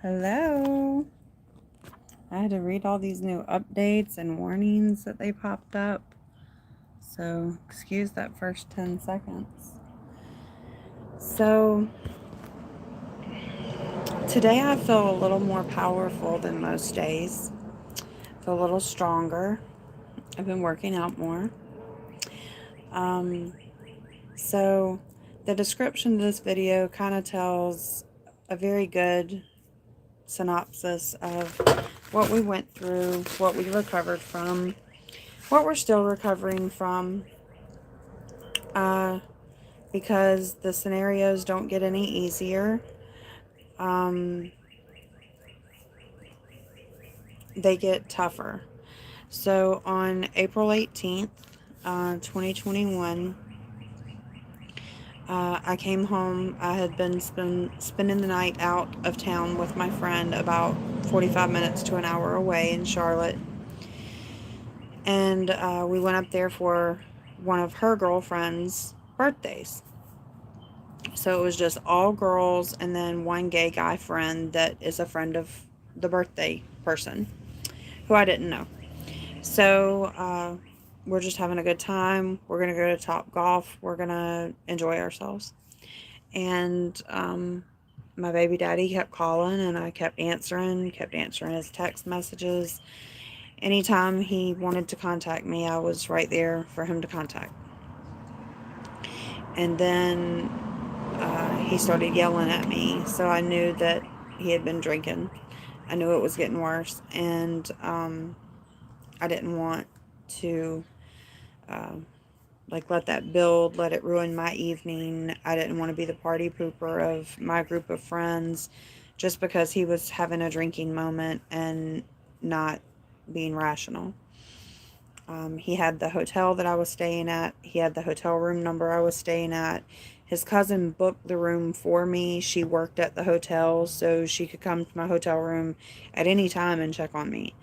Hello. I had to read all these new updates and warnings that they popped up. So, excuse that first 10 seconds. So, today I feel a little more powerful than most days. I feel a little stronger. I've been working out more. Um, so, the description of this video kind of tells a very good synopsis of what we went through, what we recovered from, what we're still recovering from, uh, because the scenarios don't get any easier. Um, they get tougher. So on April 18th, 2021, I came home. I had been spending the night out of town with my friend about 45 minutes to an hour away in Charlotte. And we went up there for one of her girlfriend's birthdays. So it was just all girls and then one gay guy friend that is a friend of the birthday person who I didn't know. So we're just having a good time. We're going to go to Top Golf. We're going to enjoy ourselves. And my baby daddy kept calling and I kept answering his text messages. Anytime he wanted to contact me, I was right there for him to contact. And then he started yelling at me, so I knew that he had been drinking. I knew it was getting worse, and I didn't want to uh, let that build, let it ruin my evening. I didn't want to be the party pooper of my group of friends just because he was having a drinking moment and not being rational. He had the hotel that I was staying at. He had the hotel room number I was staying at. His cousin booked the room for me. She worked at the hotel, so she could come to my hotel room at any time and check on me.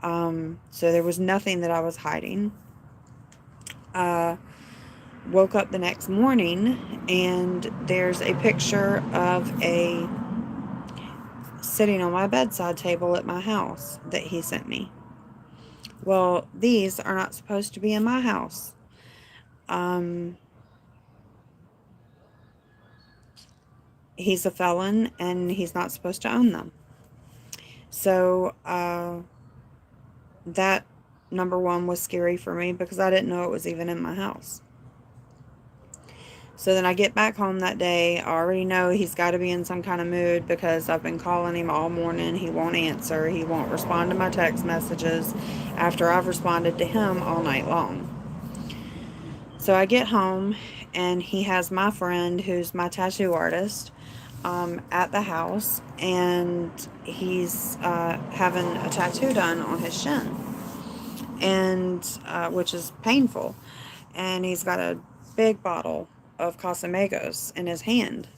So there was nothing that I was hiding. Woke up the next morning, and there's a picture of a sitting on my bedside table at my house that he sent me. Well, these are not supposed to be in my house. He's a felon and he's not supposed to own them. So that number one was scary for me because I didn't know it was even in my house. So then I get back home that day. I already know he's got to be in some kind of mood because I've been calling him all morning. He won't answer. He won't respond to my text messages after I've responded to him all night long. So I get home and he has my friend who's my tattoo artist at the house, and he's having a tattoo done on his shin, and which is painful. And he's got a big bottle of Casamigos in his hand,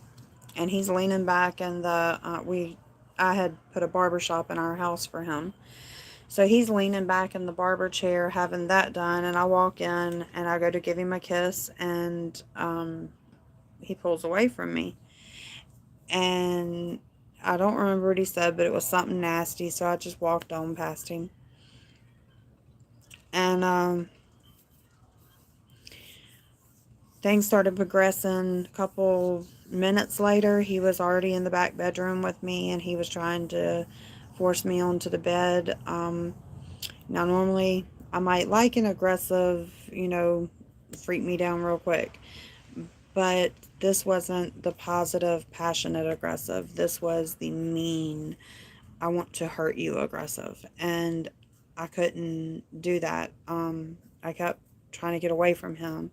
and he's leaning back in the I had put a barber shop in our house for him. So he's leaning back in the barber chair having that done, and I walk in and I go to give him a kiss, and he pulls away from me. And I don't remember what he said, but it was something nasty, so I just walked on past him. And things started progressing. A couple minutes later, he was already in the back bedroom with me, and he was trying to force me onto the bed. Now, normally, I might like an aggressive, freak me down real quick. But this wasn't the positive, passionate aggressive. This was the mean, I want to hurt you aggressive. And I couldn't do that. I kept trying to get away from him.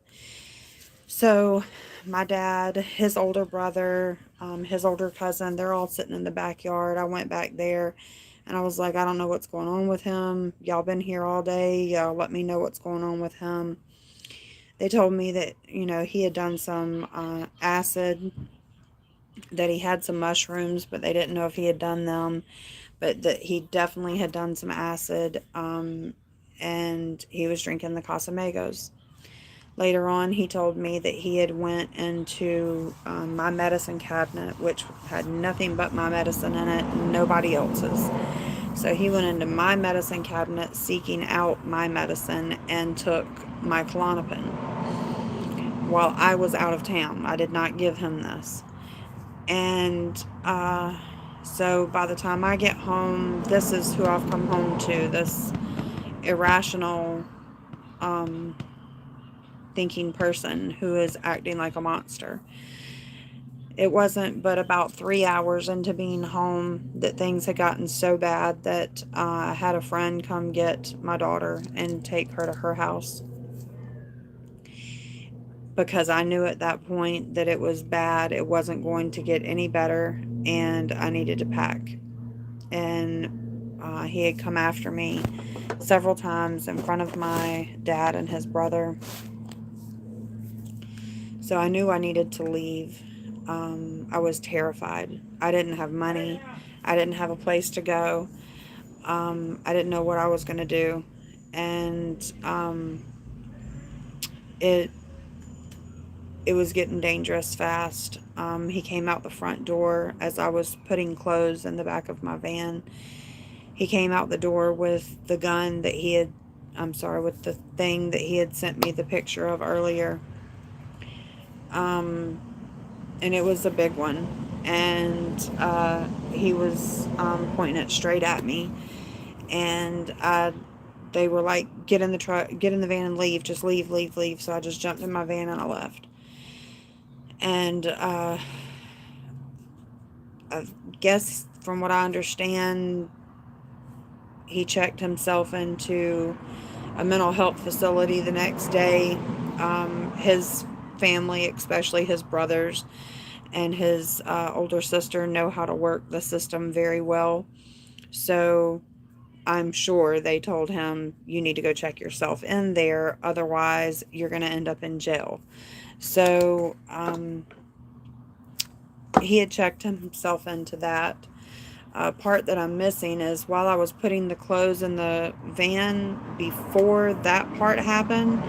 So my dad, his older brother, his older cousin, they're all sitting in the backyard. I went back there and I was like, I don't know what's going on with him. Y'all been here all day. Y'all let me know what's going on with him. They told me that, he had done some acid, that he had some mushrooms, but they didn't know if he had done them, but that he definitely had done some acid, and he was drinking the Casamigos. Later on, he told me that he had went into my medicine cabinet, which had nothing but my medicine in it, and nobody else's. So he went into my medicine cabinet seeking out my medicine and took my Klonopin while I was out of town. I did not give him this. And so by the time I get home, this is who I've come home to, this irrational um, thinking person who is acting like a monster. It wasn't but about 3 hours into being home that things had gotten so bad that I had a friend come get my daughter and take her to her house, because I knew at that point that it was bad. It wasn't going to get any better, and I needed to pack. And he had come after me several times in front of my dad and his brother. So I knew I needed to leave. I was terrified. I didn't have money. I didn't have a place to go. I didn't know what I was going to do. And it it was getting dangerous fast. He came out the front door as I was putting clothes in the back of my van. He came out the door with the gun that he had, I'm sorry, with the thing that he had sent me the picture of earlier. Um, and it was a big one. And he was pointing it straight at me. And they were like, get in the truck, get in the van and leave. Just leave, leave, leave. So I just jumped in my van and I left. And I guess from what I understand, he checked himself into a mental health facility the next day. His family, especially his brothers and his older sister, know how to work the system very well. So I'm sure they told him, you need to go check yourself in there, otherwise you're going to end up in jail. So he had checked himself into that. Part that I'm missing is while I was putting the clothes in the van before that part happened,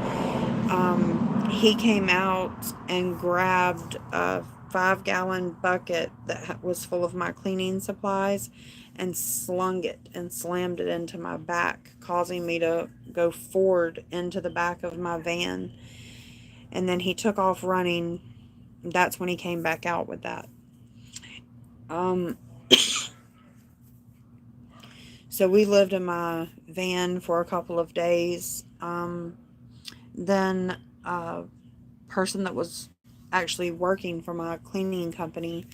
he came out and grabbed a 5-gallon bucket that was full of my cleaning supplies and slung it and slammed it into my back, causing me to go forward into the back of my van. And then he took off running. That's when he came back out with that. Um, so we lived in my van for a couple of days. Then a person that was actually working for my cleaning company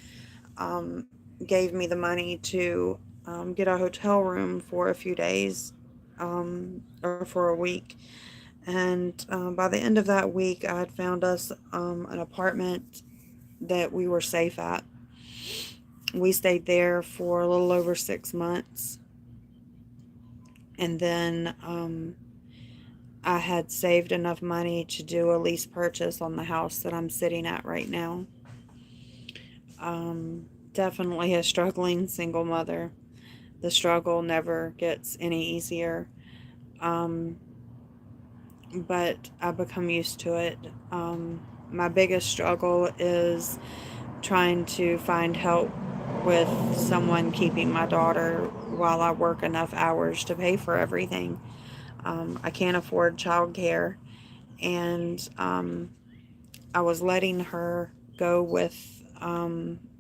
um, gave me the money to get a hotel room for a few days, or for a week. And by the end of that week, I had found us an apartment that we were safe at. We stayed there for a little over 6 months. And then I had saved enough money to do a lease purchase on the house that I'm sitting at right now. Definitely a struggling single mother. The struggle never gets any easier. Um, but I've become used to it. My biggest struggle is trying to find help with someone keeping my daughter while I work enough hours to pay for everything. I can't afford childcare, and I was letting her go with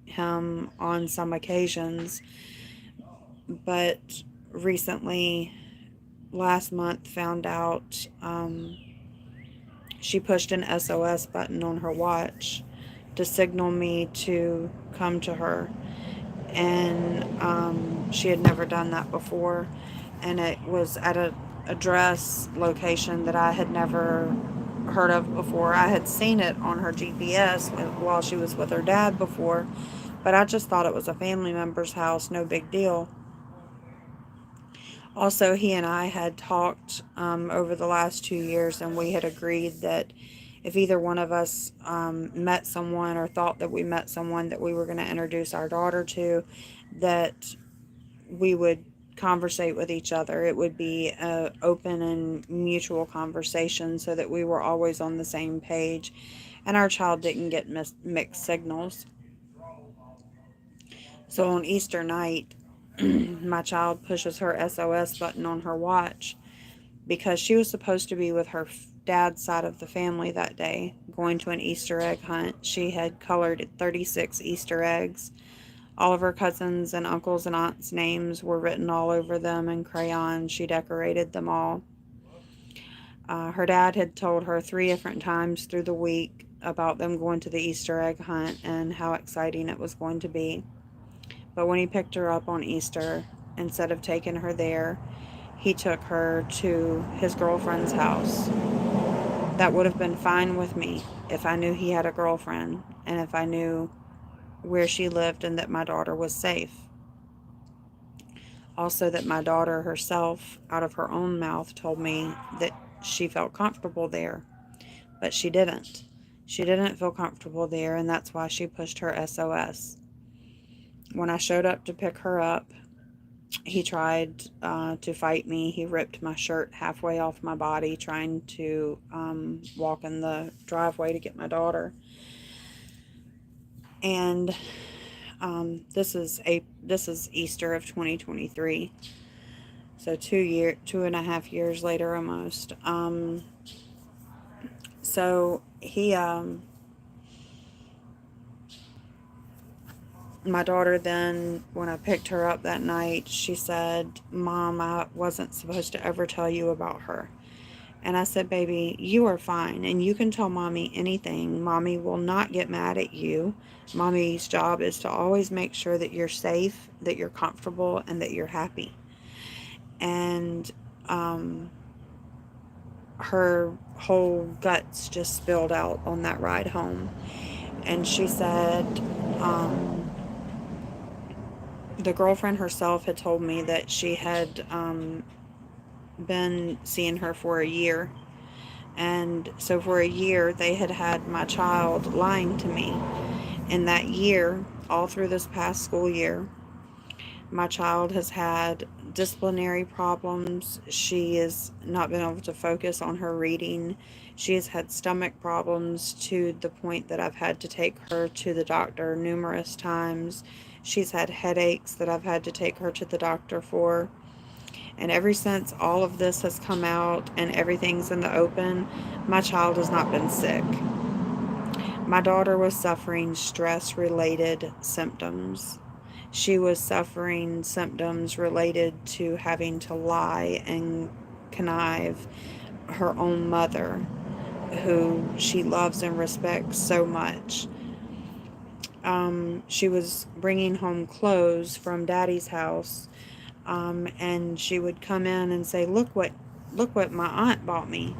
him on some occasions, but recently, last month, found out she pushed an SOS button on her watch to signal me to come to her, and she had never done that before, and it was at a address location that I had never heard of before. I had seen it on her GPS while she was with her dad before, but I just thought it was a family member's house, no big deal. Also, he and I had talked over the last 2 years, and we had agreed that if either one of us met someone or thought that we met someone that we were going to introduce our daughter to, that we would conversate with each other. It would be a open and mutual conversation so that we were always on the same page and our child didn't get mixed signals. So on Easter night, my child pushes her SOS button on her watch because she was supposed to be with her dad's side of the family that day, going to an Easter egg hunt. She had colored 36 Easter eggs. All of her cousins and uncles and aunts' names were written all over them in crayon. She decorated them all. Her dad had told her 3 different times through the week about them going to the Easter egg hunt and how exciting it was going to be. But when he picked her up on Easter, instead of taking her there, he took her to his girlfriend's house. That would have been fine with me if I knew he had a girlfriend and if I knew where she lived and that my daughter was safe. Also, that my daughter herself, out of her own mouth, told me that she felt comfortable there, but she didn't. She didn't feel comfortable there, and that's why she pushed her SOS. When I showed up to pick her up, he tried to fight me. He ripped my shirt halfway off my body, trying to walk in the driveway to get my daughter. And this is Easter of 2023. So 2.5 years later, almost. So he, my daughter then, when I picked her up that night, she said, "Mom, I wasn't supposed to ever tell you about her." And I said, "Baby, you are fine, and you can tell Mommy anything. Mommy will not get mad at you. Mommy's job is to always make sure that you're safe, that you're comfortable, and that you're happy." And her whole guts just spilled out on that ride home. And she said, the girlfriend herself had told me that she had been seeing her for a year. And so for a year, they had had my child lying to me. In that year, all through this past school year, my child has had disciplinary problems. She has not been able to focus on her reading. She has had stomach problems to the point that I've had to take her to the doctor numerous times. She's had headaches that I've had to take her to the doctor for. And ever since all of this has come out and everything's in the open, my child has not been sick. My daughter was suffering stress-related symptoms. She was suffering symptoms related to having to lie and connive her own mother, who she loves and respects so much. She was bringing home clothes from Daddy's house, and she would come in and say, look what my aunt bought me,"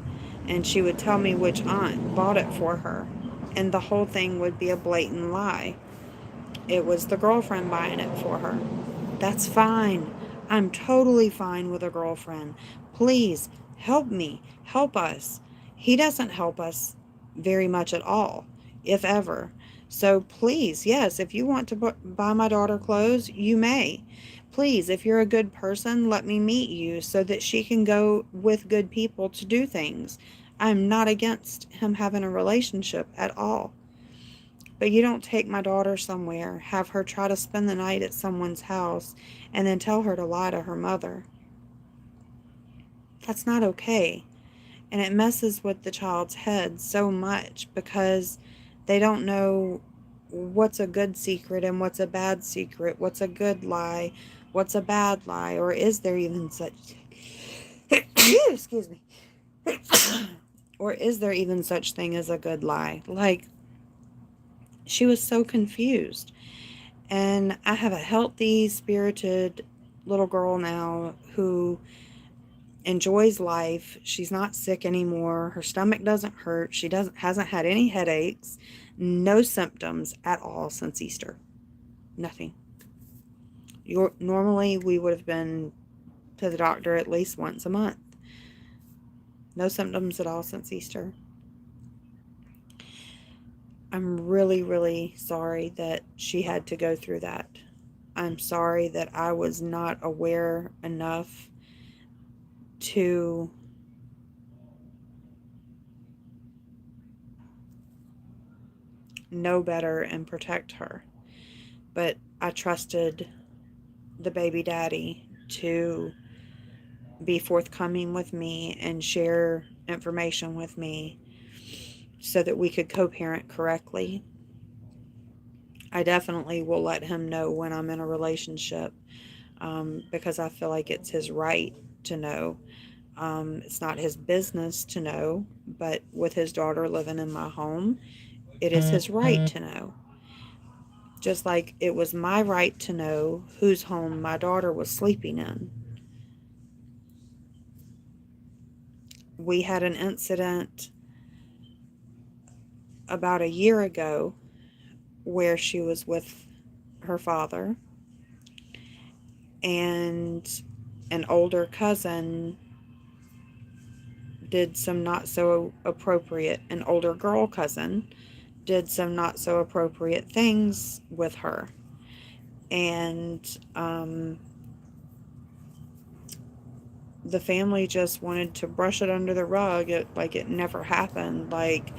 and she would tell me which aunt bought it for her, and the whole thing would be a blatant lie. It was the girlfriend buying it for her. That's fine. I'm totally fine with a girlfriend. Please help me. Help us. He doesn't help us very much at all, if ever. So please, yes, if you want to buy my daughter clothes, you may. Please, if you're a good person, let me meet you so that she can go with good people to do things. I'm not against him having a relationship at all. But you don't take my daughter somewhere, have her try to spend the night at someone's house, and then tell her to lie to her mother. That's not okay. And it messes with the child's head so much because they don't know what's a good secret and what's a bad secret, what's a good lie, what's a bad lie, or is there even such excuse me or is there even such thing as a good lie? Like, she was so confused. And I have a healthy, spirited little girl now who enjoys life. She's not sick anymore. Her stomach doesn't hurt. She hasn't had any headaches, no symptoms at all since Easter. Nothing. Normally we would have been to the doctor at least once a month. No symptoms at all since Easter. I'm really, really sorry that she had to go through that. I'm sorry that I was not aware enough to know better and protect her. But I trusted the baby daddy to be forthcoming with me and share information with me so that we could co parent correctly. I definitely will let him know when I'm in a relationship, because I feel like it's his right to know. It's not his business to know, but with his daughter living in my home, it is his right to know. Just like it was my right to know whose home my daughter was sleeping in. We had an incident about a year ago where she was with her father, and an older cousin did some not so appropriate, an older girl cousin did some not so appropriate things with her. And the family just wanted to brush it under the rug, like it never happened, like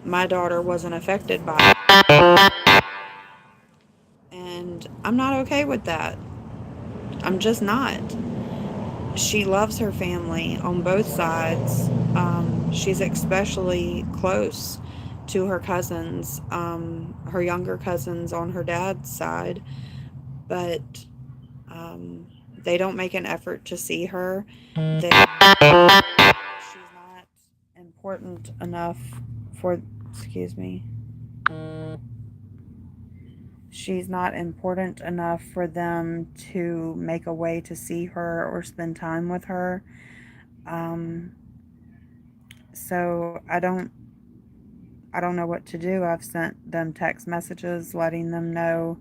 my daughter wasn't affected by it. And I'm not okay with that. I'm just not. She loves her family on both sides. She's especially close to her cousins, her younger cousins on her dad's side, but um, they don't make an effort to see her. She's not important enough for, excuse me, she's not important enough for them to make a way to see her or spend time with her. Um, so I don't know what to do. I've sent them text messages letting them know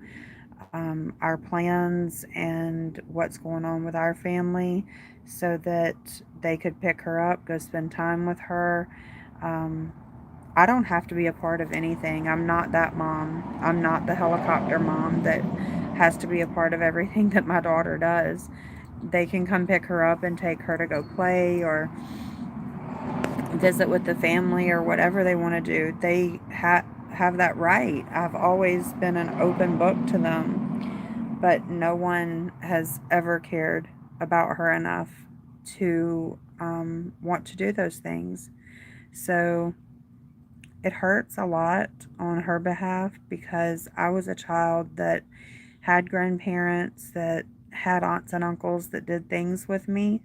our plans and what's going on with our family so that they could pick her up, go spend time with her. Um, I don't have to be a part of anything. I'm not that mom. I'm not the helicopter mom that has to be a part of everything that my daughter does. They can come pick her up and take her to go play or visit with the family or whatever they want to do. They have that right. I've always been an open book to them, but no one has ever cared about her enough to want to do those things. So it hurts a lot on her behalf because I was a child that had grandparents, that had aunts and uncles that did things with me.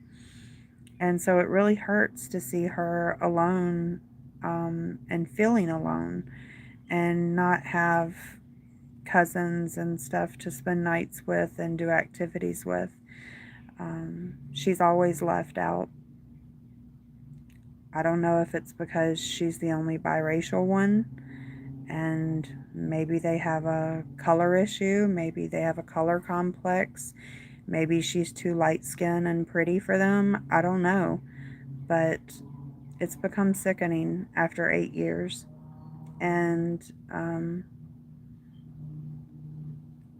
And so it really hurts to see her alone, and feeling alone and not have cousins and stuff to spend nights with and do activities with. She's always left out. I don't know if it's because she's the only biracial one and maybe they have a color issue, maybe they have a color complex, maybe she's too light skinned and pretty for them. I don't know. But it's become sickening after 8 years. And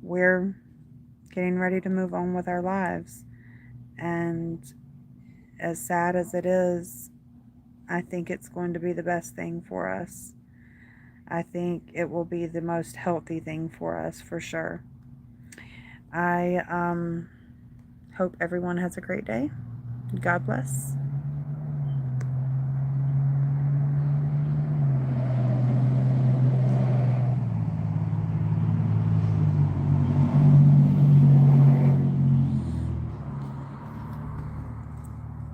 we're getting ready to move on with our lives. And as sad as it is, I think it's going to be the best thing for us. I think it will be the most healthy thing for us for sure. I hope everyone has a great day. God bless.